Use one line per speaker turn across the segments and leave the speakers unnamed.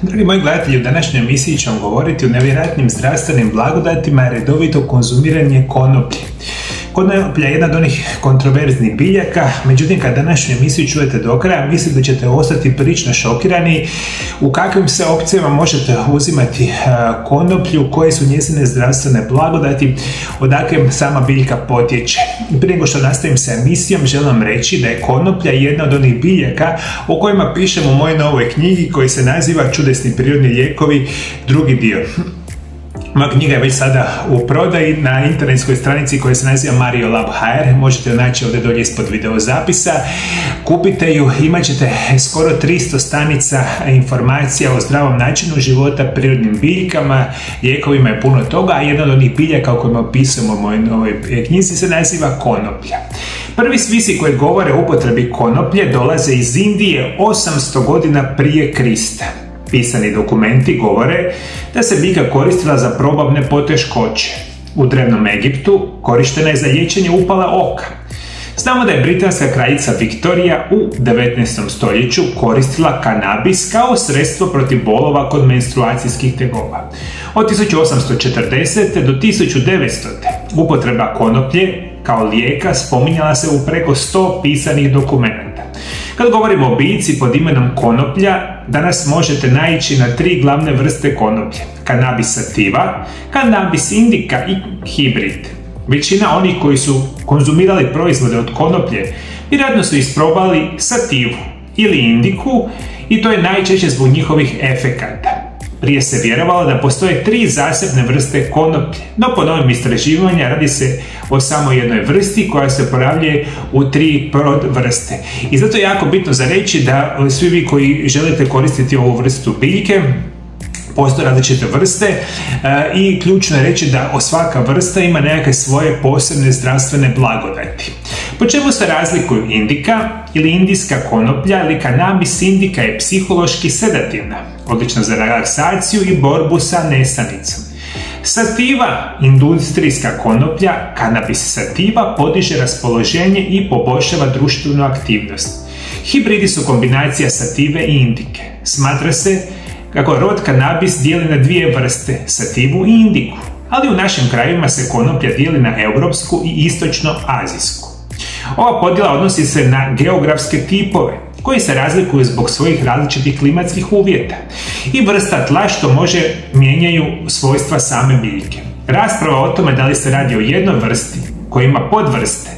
Dragi moji gledatelji, u današnjoj emisiji ću vam govoriti o nevjerojatnim zdravstvenim blagodatima redovito konzumiranje konoplje. Konoplja je jedna od onih kontroverznih biljaka, međutim kad današnju emisiju čujete do kraja, mislim da ćete ostati prilično šokirani u kakvim se opcijama možete uzimati konoplju, koje su njezine zdravstvene blagodati, odakle sama biljka potječe. Prije nego što nastavim sa emisijom, želim vam reći da je konoplja jedna od onih biljaka o kojima pišem u mojoj novoj knjigi koji se naziva Čudesni prirodni lijekovi, drugi dio. Moja knjiga je već sada u prodaji na internetskoj stranici koja se naziva mariolab.hr, možete ju naći ovdje dolje ispod video zapisa. Kupite ju, imat ćete skoro 300 stranica informacija o zdravom načinu života, prirodnim biljkama, lijekovima i puno toga, a jedna od onih biljaka o kojima opisujemo u mojoj novoj knjizi se naziva konoplja. Prvi spisi koji govore o upotrebi konoplje dolaze iz Indije 800 godina prije Krista. Pisani dokumenti govore da se biljka koristila za probavne poteškoće. U drevnom Egiptu korištena je za liječenje upala oka. Znamo da je britanska kraljica Viktorija u 19. stoljeću koristila kanabis kao sredstvo protiv bolova kod menstruacijskih tegoba. Od 1840. do 1900. upotreba konoplje kao lijeka spominjala se u preko 100 pisanih dokumenata. Kad govorimo o biljci pod imenom konoplja, danas možete naići na 3 glavne vrste konoplje: kanabis sativa, kanabis indica i hibrid. Većina onih koji su konzumirali proizvode od konoplje vjerojatno su isprobali sativu ili indiku i to je najčešće zbog njihovih efekata. Prije se vjerovalo da postoje 3 zasebne vrste konoplje, no po novim istraživanjima radi se o samo jednoj vrsti koja se pojavljuje u 3 podvrste. I zato je jako bitno za reći da svi vi koji želite koristiti ovu vrstu biljke, postoje različite vrste i ključno je reći da svaka vrsta ima nekakve svoje posebne zdravstvene blagodati. Po čemu se razlikuju indika ili indijska konoplja ili kanabis indica je psihološki sedativna, odlična za relaksaciju i borbu sa nesanicom. Sativa, industrijska konoplja, kanabis sativa, podiže raspoloženje i poboljšava društvenu aktivnost. Hibridi su kombinacija sative i indike. Smatra se kako rod kanabis dijeli na 2 vrste, sativu i indiku, ali u našim krajevima se konoplja dijeli na europsku i istočno-azijsku. Ova podjela odnosi se na geografske tipove, koji se razlikuju zbog svojih različitih klimatskih uvjeta i vrsta tla što može mijenjaju svojstva same biljke. Rasprava o tome da li se radi o jednoj vrsti koja ima podvrste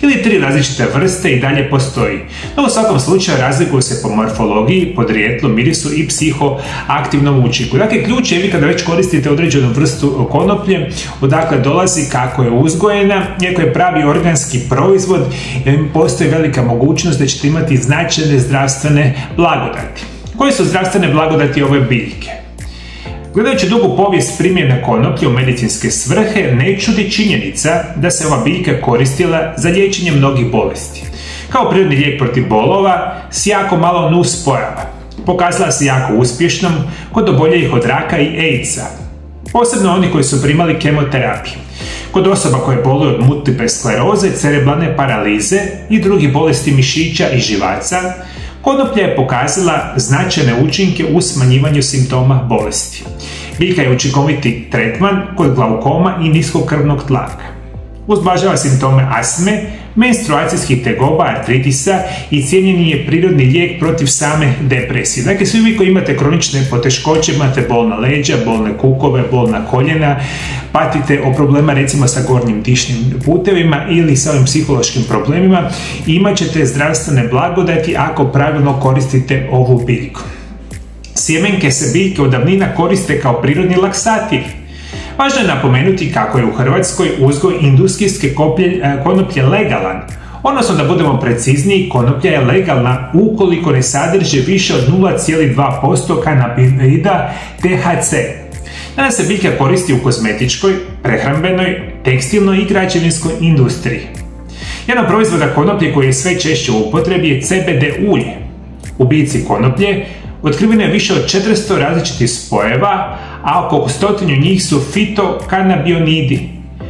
ili 3 različite vrste i dalje postoji, no u svakom slučaju razlikuju se po morfologiji, podrijetlu, mirisu i psihoaktivnom učinku. Dakle, ključ je vi kada već koristite određenu vrstu konoplje, odakle dolazi, kako je uzgojena, iako je pravi organski proizvod, postoji velika mogućnost da ćete imati značajne zdravstvene blagodati. Koje su zdravstvene blagodati ove biljke? Gledajući dugu povijest primjene konoplje u medicinske svrhe, ne čudi činjenica da se ova biljka koristila za liječenje mnogih bolesti. Kao prirodni lijek protiv bolova s jako malo nuspojava. Pokazala se jako uspješnom kod oboljelih od raka i AIDS-a, posebno oni koji su primali kemoterapiju. Kod osoba koje boluju od multiple skleroze, cerebralne paralize i drugih bolesti mišića i živaca, konoplja je pokazala značajne učinke u smanjivanju simptoma bolesti. Biljka je učinkoviti tretman kod glaukoma i niskog krvnog tlaka. Ublažava simptome astme, menstruacijskih tegoba, artritisa i cijenjeni je prirodni lijek protiv same depresije. Dakle, svi vi koji imate kronične poteškoće, imate bolna leđa, bolne kukove, bolna koljena, patite o problema recimo sa gornjim dišnim putevima ili sa ovim psihološkim problemima, imat ćete zdravstvene blagodati ako pravilno koristite ovu biljku. Sjemenke se biljke od davnina koriste kao prirodni laksativ. Važno je napomenuti kako je u Hrvatskoj uzgoj industrijske konoplje legalan, odnosno da budemo precizniji, konoplja je legalna ukoliko ne sadrži više od 0,2% kanabinoida THC. Danas se biljka koristi u kozmetičkoj, prehrambenoj, tekstilnoj i građevinskoj industriji. Jedan od proizvoda konoplje koji je sve češće u upotrebi je CBD ulje. U biljci konoplje otkriveno je više od 400 različitih spojeva, a oko 100 njih su fitokanabionidi,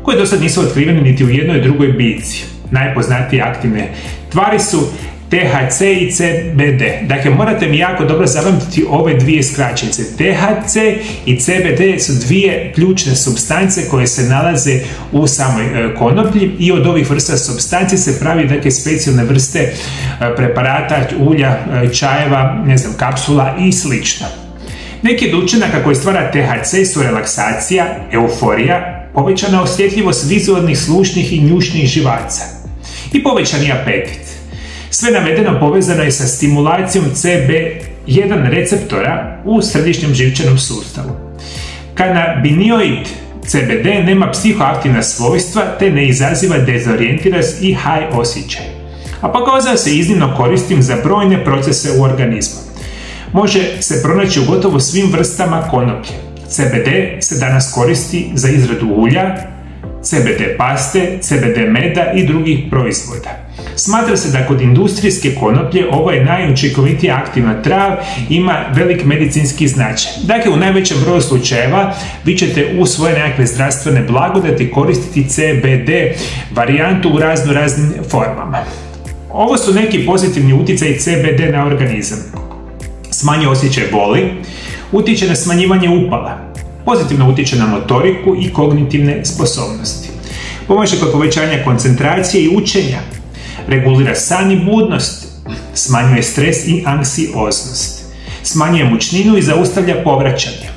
koji do sad nisu otkriveni niti u jednoj drugoj biljci. Najpoznatije aktivne tvari su THC i CBD. Dakle, morate mi jako dobro zapamtiti ove dvije skraćenice. THC i CBD su dvije ključne supstance koje se nalaze u samoj konoplji i od ovih vrsta supstanci se pravi neke specijalne vrste preparata, ulja, čajeva, kapsula i slično. Neki od učinaka koji stvara THC su relaksacija, euforija, povećana osjetljivost vizualnih, slušnih i njušnih živaca i povećani apetit. Sve navedeno povezano je sa stimulacijom CB1 receptora u središnjem živčanom sustavu. Kanabinoid CBD nema psihoaktivna svojstva te ne izaziva dezorijentiranost i high osjećaj, a pokazao se iznimno koristim za brojne procese u organizmu. Može se pronaći u gotovo svim vrstama konoplje. CBD se danas koristi za izradu ulja, CBD paste, CBD meda i drugih proizvoda. Smatra se da kod industrijske konoplje ovo je najučinkovitija aktivna trav, ima velik medicinski značaj. Dakle, u najvećem broju slučajeva vi ćete u svoje nekakve zdravstvene blagodati koristiti CBD varijantu u raznim formama. Ovo su neki pozitivni utjecaji CBD na organizam. Smanjuje osjećaj boli, utječe na smanjivanje upala, pozitivno utječe na motoriku i kognitivne sposobnosti. Pomaže kod povećanja koncentracije i učenja, regulira san i budnost, smanjuje stres i anksioznost, smanjuje mučninu i zaustavlja povraćanje.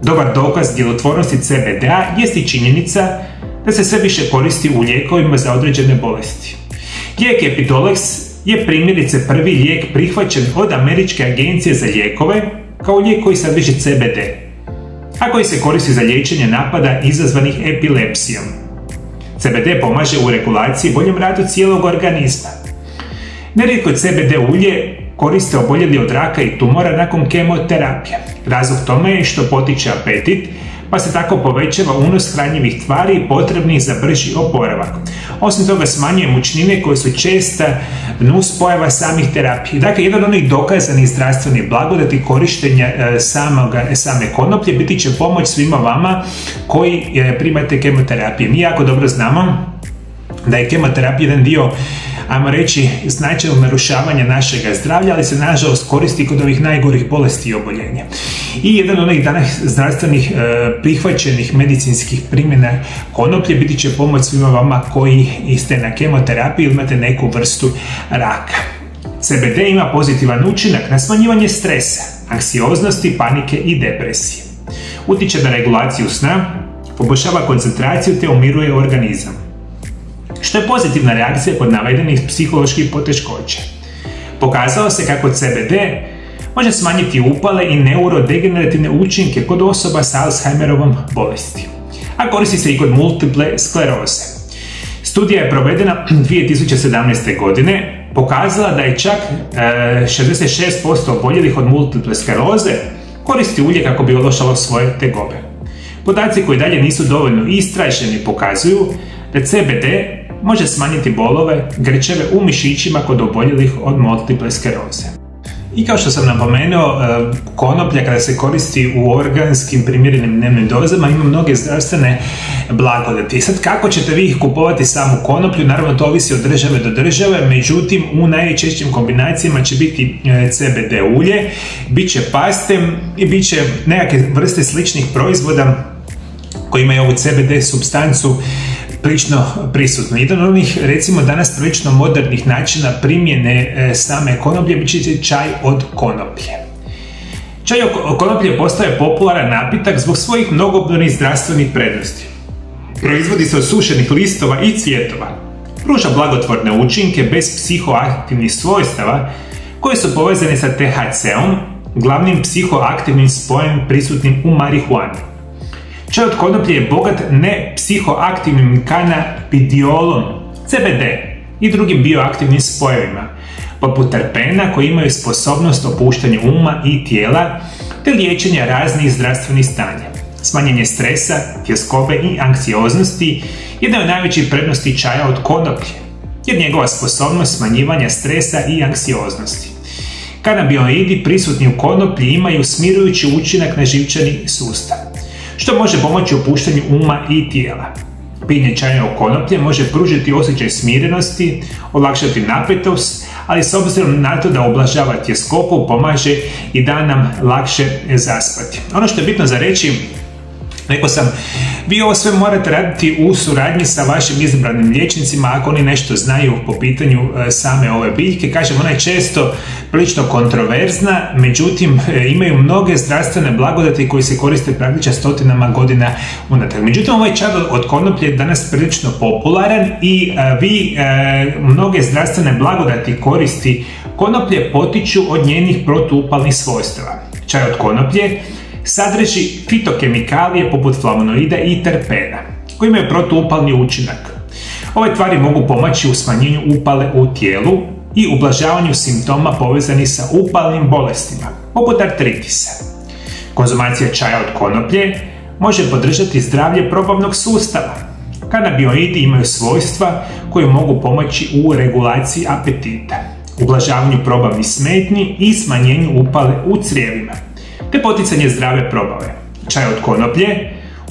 Dobar dokaz djelotvornosti CBD-a jest i činjenica da se sve više koristi u lijekovima za određene bolesti. Lijek Epidiolex je primjerice prvi lijek prihvaćen od Američke agencije za lijekove kao lijek koji sadrži CBD, a koji se koristi za liječenje napada izazvanih epilepsijom. CBD pomaže u regulaciji i boljem radu cijelog organizma. Nerijetko CBD ulje koriste oboljeli od raka i tumora nakon kemoterapije. Razlog tome je što potiče apetit, pa se tako povećava unos hranjivih tvari potrebnih za brži oporavak. Osim toga smanjuje mučnine koje su česta nuspojava samih terapija. Dakle, jedan od onih dokazanih zdravstvenih blagodati korištenja same konoplje biti će pomoć svima vama koji primate kemoterapiju. Mi jako dobro znamo da je kemoterapija jedan dio, ajmo reći, značajnog narušavanja našega zdravlja, ali se nažalost koristi kod ovih najgorih bolesti i oboljenja. I jedan od onih danas zdravstvenih prihvaćenih medicinskih primjena konoplje biti će pomoć svima vama koji ste na kemoterapiji ili imate neku vrstu raka. CBD ima pozitivan učinak na smanjivanje stresa, anksioznosti, panike i depresije. Utiče na regulaciju sna, poboljšava koncentraciju te umiruje organizam, što je pozitivna reakcija kod navedenih psiholoških poteškoća. Pokazalo se kako CBD može smanjiti upale i neurodegenerativne učinke kod osoba s Alzheimerovom bolesti, a koristi se i kod multiple skleroze. Studija je provedena 2017. godine, pokazala da je čak 66% oboljelih od multiple skleroze koristi ulje kako bi olakšalo svoje tegobe. Podaci koji dalje nisu dovoljno istraženi pokazuju da CBD može smanjiti bolove, grčeve u mišićima kod oboljelih od multiple skleroze. I kao što sam napomenuo, konoplja kada se koristi u organskim primjerenim dnevnim dozama ima mnoge zdravstvene blagodati. Sad kako ćete vi kupovati samu konoplju, naravno to ovisi od države do države, međutim u najčešćim kombinacijama će biti CBD ulje, bit će paste i bit će nekakve vrste sličnih proizvoda koji imaju ovu CBD supstancu prilično prisutno. Jedan od onih, recimo, danas prilično modernih načina primjene same konoplje bit će čaj od konoplje. Čaj od konoplje postaje popularan napitak zbog svojih mnogobrojnih zdravstvenih prednosti. Proizvodi se od sušenih listova i cvjetova. Pruža blagotvorne učinke bez psihoaktivnih svojstava koje su povezane sa THC-om, glavnim psihoaktivnim spojem prisutnim u marihuani. Čaj od konoplje je bogat nepsihoaktivnim kanabidiolom, CBD i drugim bioaktivnim spojevima, poput terpena koji imaju sposobnost opuštanja uma i tijela te liječenja raznih zdravstvenih stanja. Smanjenje stresa, tjeskobe i anksioznosti jedna je od najvećih prednosti čaja od konoplje, jer njegova sposobnost smanjivanja stresa i anksioznosti. Kanabinoidi prisutni u konoplji imaju smirujući učinak na živčani sustav, što može pomoći opuštanju uma i tijela. Pijenje čaja od konoplje može pružiti osjećaj smirenosti, olakšati napetost, ali s obzirom na to da ublažava tjeskobu, pomaže i da nam lakše zaspati. Ono što je bitno za reći, rekao sam, vi ovo sve morate raditi u suradnji sa vašim izabranim liječnicima ako oni nešto znaju po pitanju same ove biljke. Kažem, ona je često prilično kontroverzna, međutim imaju mnoge zdravstvene blagodati koji se koriste praktično stotinama godina unatrag. Međutim, ovaj čaj od konoplje je danas prilično popularan i vi mnoge zdravstvene blagodati koristi konoplje potiču od njenih protuupalnih svojstava. Čaj od konoplje sadrži fitokemikalije poput flavonoida i terpena, koji imaju protuupalni učinak. Ove tvari mogu pomoći u smanjenju upale u tijelu i ublažavanju simptoma povezanih sa upalnim bolestima, poput artritisa. Konzumacija čaja od konoplje može podržati zdravlje probavnog sustava. Kanabinoidi imaju svojstva koje mogu pomoći u regulaciji apetita, ublažavanju probavnih smetnji i smanjenju upale u crijevima, te poticanje zdrave probave. Čaj od konoplje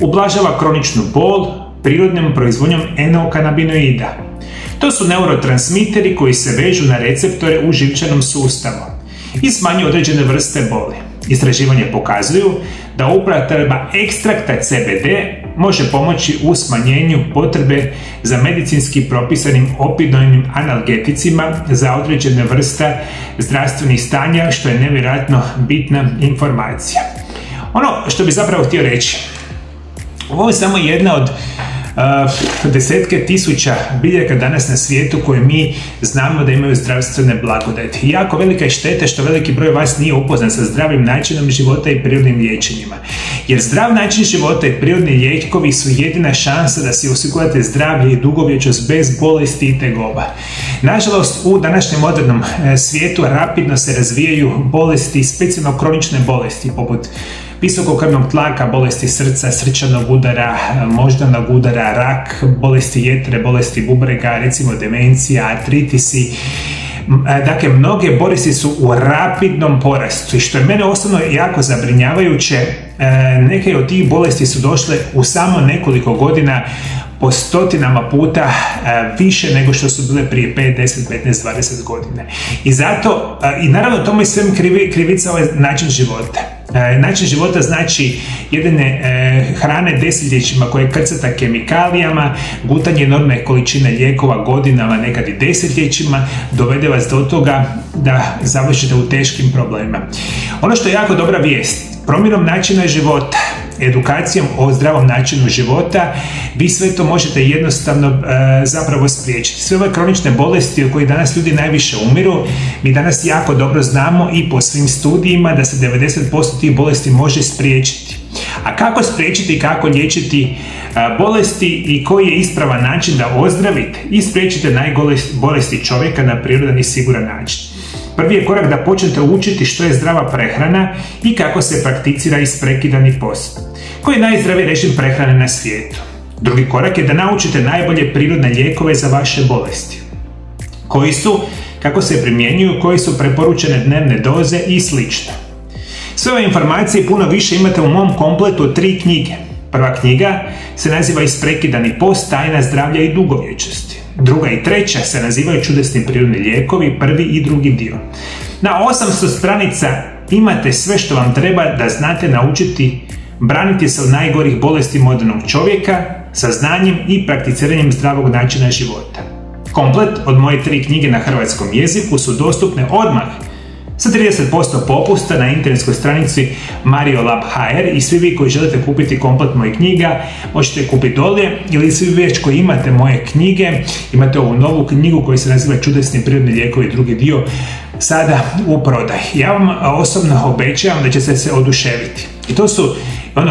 ublažava kroničnu bol prirodnom proizvodnjom enokanabinoida. To su neurotransmiteri koji se vežu na receptore u živčanom sustavu i smanjuju određene vrste boli. Istraživanje pokazuju da upotreba ekstrakta CBD može pomoći u smanjenju potrebe za medicinski propisanim opioidnim analgeticima za određene vrste zdravstvenih stanja, što je nevjerojatno bitna informacija. Ono što bi zapravo htio reći, ovo je samo jedna od desetke tisuća biljaka danas na svijetu koje mi znamo da imaju zdravstvene blagodati. Jako velika je šteta što veliki broj vas nije upoznat sa zdravim načinom života i prirodnim liječenjima. Jer zdrav način života i prirodni lijekovi su jedina šansa da si osigurate zdravlje i dugovječnost bez bolesti i tegoba. Nažalost, u današnjem modernom svijetu rapidno se razvijaju bolesti, specijalno kronične bolesti poput visokog krvnog tlaka, bolesti srca, srčanog udara, moždanog udara, rak, bolesti jetre, bolesti bubrega, recimo demencija, artritisi. Dakle, mnoge bolesti su u rapidnom porastu i što je mene osobno jako zabrinjavajuće, neke od tih bolesti su došle u samo nekoliko godina po stotinama puta više nego što su bile prije 5, 10, 15, 20 godina. I zato, i naravno tome je svem krivica ovaj način života. Način života znači jedene hrane desetljećima koje krcata kemikalijama, gutanje enormne količine lijekova godinama, nekad i desetljećima, dovede vas do toga da završite u teškim problemima. Ono što je jako dobra vijest, promjenom načina života, edukacijom o zdravom načinu života, vi sve to možete jednostavno zapravo spriječiti. Sve ove kronične bolesti od kojih danas ljudi najviše umiru, mi danas jako dobro znamo i po svim studijima da se 90% tih bolesti može spriječiti. A kako spriječiti i kako liječiti bolesti i koji je ispravan način da ozdravite i spriječite najgore bolesti čovjeka na prirodan i siguran način? Prvi je korak da počnete učiti što je zdrava prehrana i kako se prakticira isprekidani post, koji je najzdraviji režim prehrane na svijetu. Drugi korak je da naučite najbolje prirodne lijekove za vaše bolesti, koji su, kako se primjenjuju, koji su preporučene dnevne doze i sl. Sve ove informacije i puno više imate u mom kompletu od 3 knjige. Prva knjiga se naziva Isprekidani post, tajna zdravlja i dugovječnosti. Druga i treća se nazivaju Čudesni prirodni lijekovi, prvi i drugi dio. Na 800 stranica imate sve što vam treba da znate naučiti braniti se od najgorih bolesti modernog čovjeka sa znanjem i prakticiranjem zdravog načina života. Komplet od moje 3 knjige na hrvatskom jeziku su dostupne odmah sa 30% popusta na internetskoj stranici mariolab.hr i svi vi koji želite kupiti komplet mojih knjiga možete kupiti dolje, ili svi već koji imate moje knjige, imate ovu novu knjigu koja se naziva Čudesni prirodni lijekovi, drugi dio, sada u prodaj. Ja vam osobno obećavam da ćete se oduševiti. I to su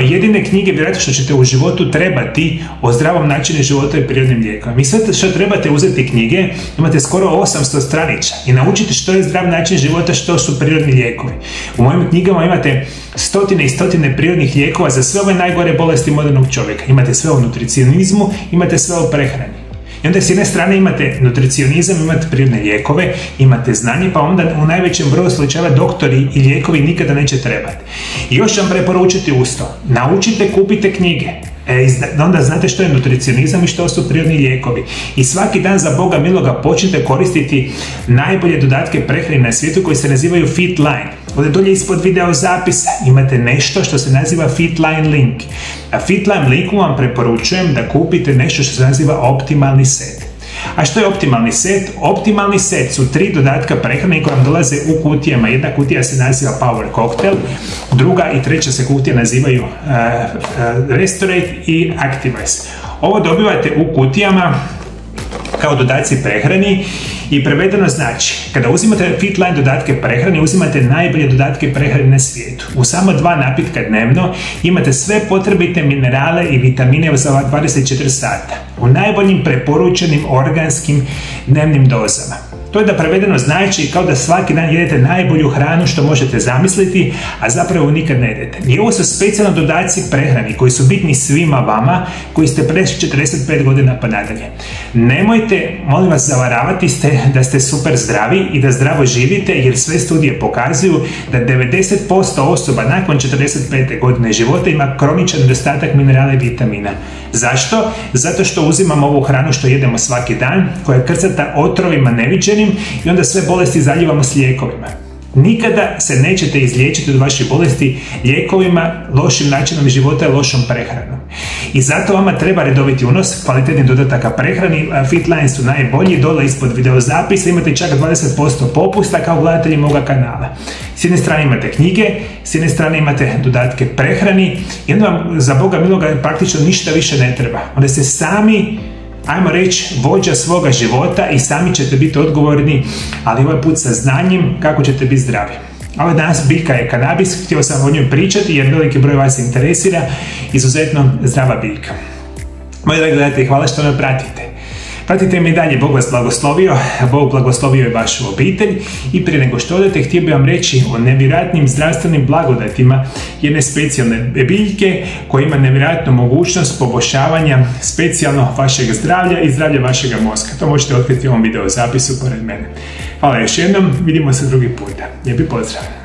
jedine knjige vjerojatno što ćete u životu trebati o zdravom načinu života i prirodnim lijekovima. Vi sve što trebate uzeti knjige, imate skoro 800 stranica i naučiti što je zdrav način života, što su prirodni lijekovi. U mojim knjigama imate stotine i stotine prirodnih lijekova za sve ove najgore bolesti modernog čovjeka. Imate sve o nutricionizmu, imate sve o prehrani. I onda s jedne strane imate nutricionizam, imate prirodne lijekove, imate znanje, pa onda u najvećem broju slučajeva doktori i lijekovi nikada neće trebati. I još ću vam preporučiti uz to, naučite, kupite knjige. Onda znate što je nutricionizam i što su prirodni lijekovi. I svaki dan za Boga miloga počnite koristiti najbolje dodatke prehrane na svijetu koji se nazivaju Fitline. Ovdje dolje ispod video zapisa imate nešto što se naziva Fitline link. A Fitline linku vam preporučujem da kupite nešto što se naziva optimalni set. A što je optimalni set? Optimalni set su 3 dodatka prehrane koje vam dolaze u kutijama. Jedna kutija se naziva Power Cocktail, druga i treća se kutija nazivaju Restorate i Activize. Ovo dobivate u kutijama kao dodaci prehrani i prevedeno znači, kada uzimate Fitline dodatke prehrani, uzimate najbolje dodatke prehrane na svijetu. U samo 2 napitka dnevno imate sve potrebite minerale i vitamine za 24 sata. U najboljim preporučenim organskim dnevnim dozama. To je da prevedeno znači kao da svaki dan jedete najbolju hranu što možete zamisliti, a zapravo nikad ne jedete. I ovo su specijalno dodaci prehrani koji su bitni svima vama koji ste prešli 45 godina pa nadalje. Nemojte, molim vas, zavaravati da ste super zdravi i da zdravo živite, jer sve studije pokazuju da 90% osoba nakon 45. godine života ima kroničan nedostatak minerala i vitamina. Zašto? Zato što uzimamo ovu hranu što jedemo svaki dan, koja je krcata otrovima neviđenim i onda sve bolesti zaljevamo s lijekovima. Nikada se nećete izliječiti od vaših bolesti lijekovima, lošim načinom života i lošom prehranom. I zato vama treba redoviti unos kvalitetnih dodataka prehrani. Fitline su najbolji, dole ispod video zapisa imate čak 20% popusta kao gledatelji moga kanala. S jedne strane imate knjige, s jedne strane imate dodatke prehrani i onda vam za Boga miloga praktično ništa više ne treba. Onda ste sami, ajmo reći, vođa svoga života i sami ćete biti odgovorni, ali ovaj put sa znanjem kako ćete biti zdravi. Ova danas biljka je kanabis, htio sam o njoj pričati jer veliki broj vas interesira, izuzetno zdrava biljka. Moji dragi gledatelji, hvala što me pratite. Pratite me i dalje, Bog vas blagoslovio, Bog blagoslovio je vašu obitelj i prije nego što odete htio bih vam reći o nevjerojatnim zdravstvenim blagodatima jedne specijalne biljke koja ima nevjerojatnu mogućnost poboljšavanja specijalno vašeg zdravlja i zdravlja vašeg mozga. To možete otkriti u ovom video zapisu pored mene. Hvala još jednom, vidimo se drugi puta. Lijepi pozdrav!